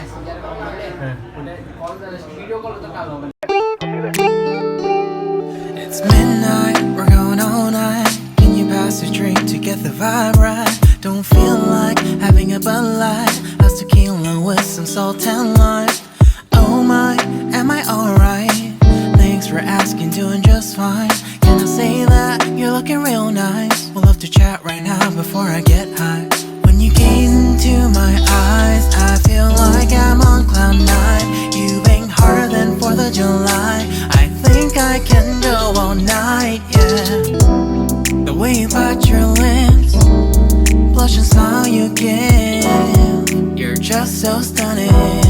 It's midnight, we're going all night. Can you pass a drink to get the vibe right? Don't feel like having a Bud Light. How's tequila with some salt and lime? Oh my, am I alright? Thanks for asking, doing just fine. Can I say that you're looking real nice? We'll love to chat right now before I get high. When you gaze into my eyes, I feel like I'm on cloud nine. You bang harder than 4th of July. I think I can go all night, yeah. The way you bite your lips, blush and smile you give, you're just so stunning.